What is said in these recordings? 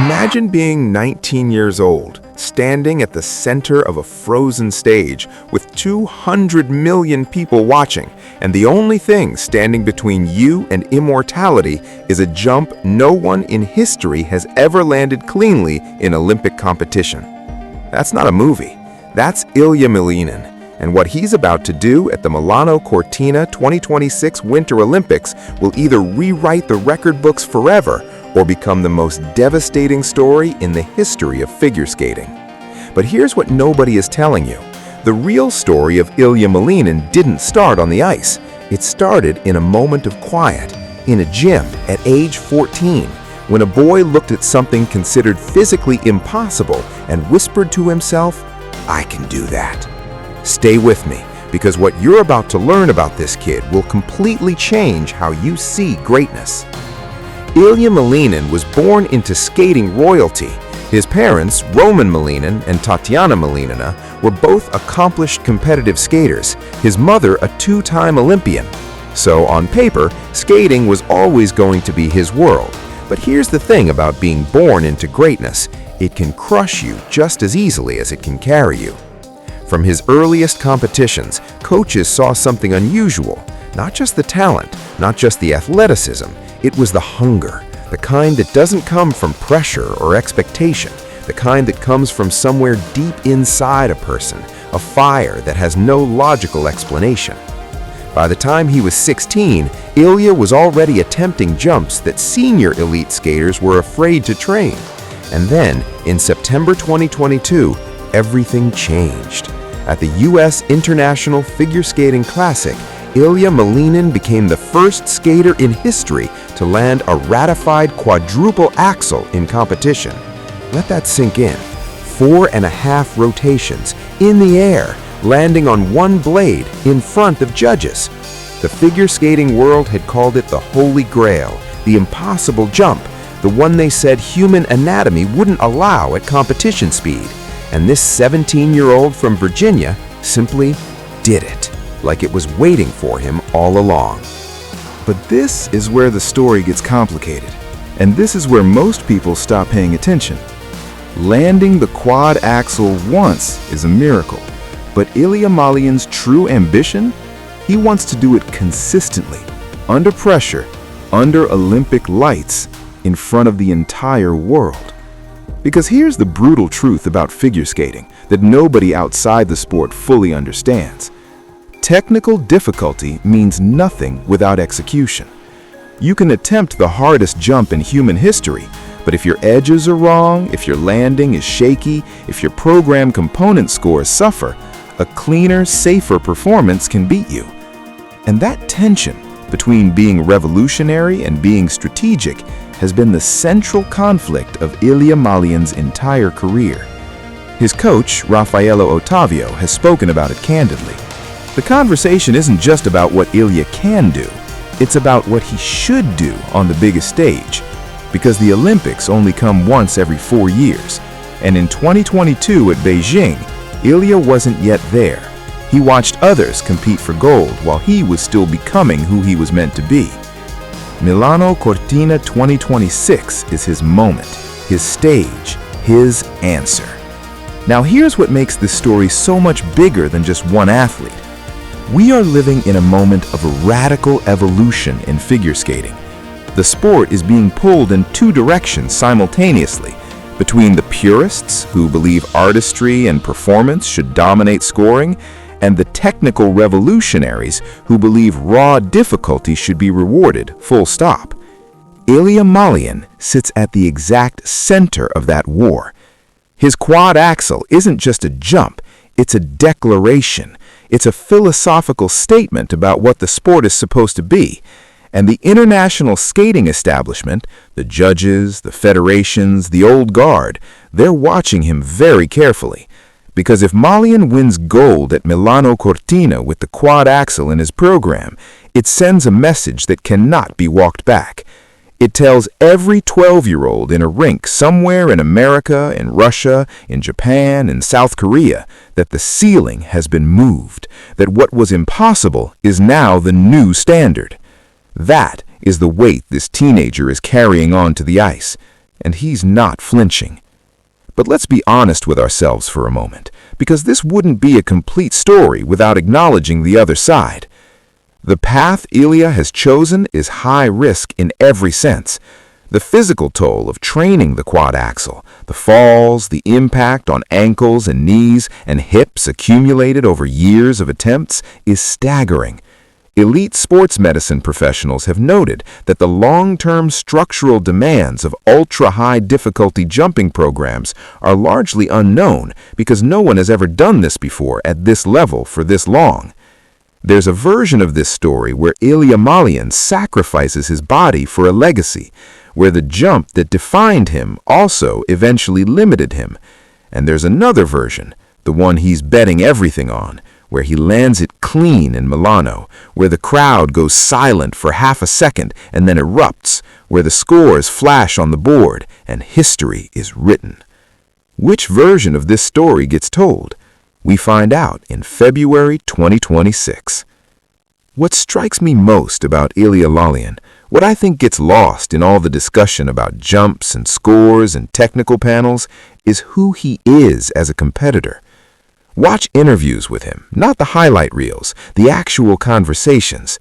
Imagine being 19 years old, standing at the center of a frozen stage with 200 million people watching, and the only thing standing between you and immortality is a jump no one in history has ever landed cleanly in Olympic competition. That's not a movie. That's Ilia Malinin, and what he's about to do at the Milano Cortina 2026 Winter Olympics will either rewrite the record books forever or become the most devastating story in the history of figure skating. But here's what nobody is telling you. The real story of Ilia Malinin didn't start on the ice. It started in a moment of quiet, in a gym at age 14, when a boy looked at something considered physically impossible and whispered to himself, "I can do that." Stay with me, because what you're about to learn about this kid will completely change how you see greatness. Ilia Malinin was born into skating royalty. His parents, Roman Malinin and Tatiana Malinina, were both accomplished competitive skaters, his mother a two-time Olympian. So on paper, skating was always going to be his world. But here's the thing about being born into greatness. It can crush you just as easily as it can carry you. From his earliest competitions, coaches saw something unusual. Not just the talent, not just the athleticism. It was the hunger, the kind that doesn't come from pressure or expectation, the kind that comes from somewhere deep inside a person, a fire that has no logical explanation. By the time he was 16, Ilia was already attempting jumps that senior elite skaters were afraid to train. And then, in September 2022, everything changed. At the U.S. International Figure Skating Classic, Ilia Malinin became the first skater in history to land a ratified quadruple axel in competition. Let that sink in. 4.5 rotations in the air, landing on one blade in front of judges. The figure skating world had called it the Holy Grail, the impossible jump, the one they said human anatomy wouldn't allow at competition speed. And this 17-year-old from Virginia simply did it, like it was waiting for him all along. But this is where the story gets complicated, and this is where most people stop paying attention. Landing the quad axel once is a miracle, but Ilia Malin's true ambition? He wants to do it consistently, under pressure, under Olympic lights, in front of the entire world. Because here's the brutal truth about figure skating that nobody outside the sport fully understands. Technical difficulty means nothing without execution. You can attempt the hardest jump in human history, but if your edges are wrong, if your landing is shaky, if your program component scores suffer, a cleaner, safer performance can beat you. And that tension between being revolutionary and being strategic has been the central conflict of Ilia Malin's entire career. His coach, Raffaello Ottavio, has spoken about it candidly. The conversation isn't just about what Ilia can do, it's about what he should do on the biggest stage. Because the Olympics only come once every 4 years, and in 2022 at Beijing, Ilia wasn't yet there. He watched others compete for gold while he was still becoming who he was meant to be. Milano Cortina 2026 is his moment, his stage, his answer. Now here's what makes this story so much bigger than just one athlete. We are living in a moment of a radical evolution in figure skating. The sport is being pulled in two directions simultaneously, between the purists who believe artistry and performance should dominate scoring, and the technical revolutionaries who believe raw difficulty should be rewarded, full stop. Ilia Malinin sits at the exact center of that war. His quad axel isn't just a jump, it's a declaration. It's a philosophical statement about what the sport is supposed to be. And the international skating establishment, the judges, the federations, the old guard, they're watching him very carefully. Because if Malinin wins gold at Milano Cortina with the quad axel in his program, it sends a message that cannot be walked back. It tells every 12-year-old in a rink somewhere in America, in Russia, in Japan, in South Korea, that the ceiling has been moved, that what was impossible is now the new standard. That is the weight this teenager is carrying onto the ice. and he's not flinching. But let's be honest with ourselves for a moment, because this wouldn't be a complete story without acknowledging the other side. The path Ilia has chosen is high risk in every sense. The physical toll of training the quad axle, the falls, the impact on ankles and knees and hips accumulated over years of attempts is staggering. Elite sports medicine professionals have noted that the long-term structural demands of ultra-high difficulty jumping programs are largely unknown because no one has ever done this before at this level for this long. There's a version of this story where Ilia Malinin sacrifices his body for a legacy, where the jump that defined him also eventually limited him. And there's another version, the one he's betting everything on, where he lands it clean in Milano, where the crowd goes silent for half a second and then erupts, where the scores flash on the board and history is written. Which version of this story gets told? We find out in February 2026. What strikes me most about Ilia Malinin, what I think gets lost in all the discussion about jumps and scores and technical panels, is who he is as a competitor. Watch interviews with him, not the highlight reels, the actual conversations.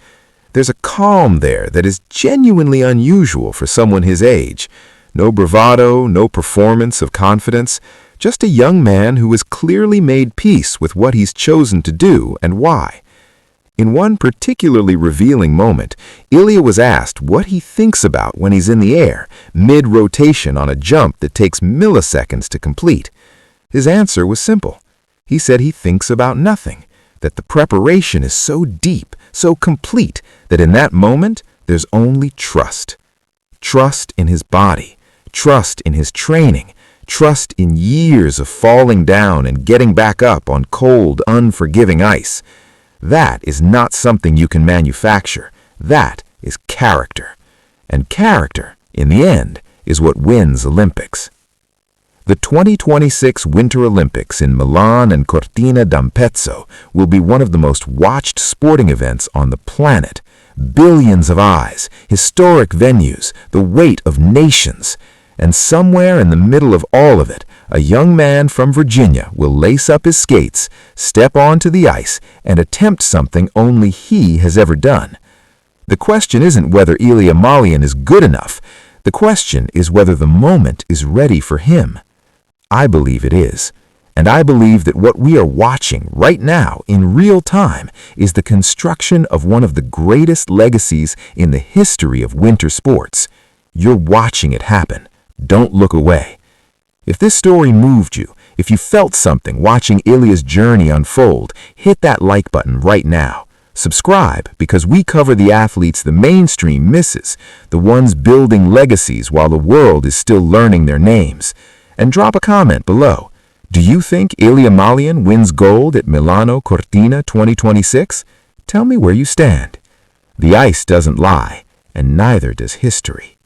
There's a calm there that is genuinely unusual for someone his age. No bravado, no performance of confidence, just a young man who has clearly made peace with what he's chosen to do and why. In one particularly revealing moment, Ilia was asked what he thinks about when he's in the air, mid-rotation on a jump that takes milliseconds to complete. His answer was simple. He said he thinks about nothing, that the preparation is so deep, so complete, that in that moment, there's only trust. Trust in his body, trust in his training, trust in years of falling down and getting back up on cold, unforgiving ice. That is not something you can manufacture. That is character. And character, in the end, is what wins Olympics. The 2026 Winter Olympics in Milan and Cortina d'Ampezzo will be one of the most watched sporting events on the planet. Billions of eyes, historic venues, the weight of nations. And somewhere in the middle of all of it, a young man from Virginia will lace up his skates, step onto the ice, and attempt something only he has ever done. The question isn't whether Ilia Malinin is good enough. The question is whether the moment is ready for him. I believe it is. And I believe that what we are watching right now in real time is the construction of one of the greatest legacies in the history of winter sports. You're watching it happen. Don't look away. If this story moved you, if you felt something watching Ilia's journey unfold, hit that like button right now. Subscribe because we cover the athletes the mainstream misses, the ones building legacies while the world is still learning their names. And drop a comment below. Do you think Ilia Malinin wins gold at Milano Cortina 2026? Tell me where you stand. The ice doesn't lie, and neither does history.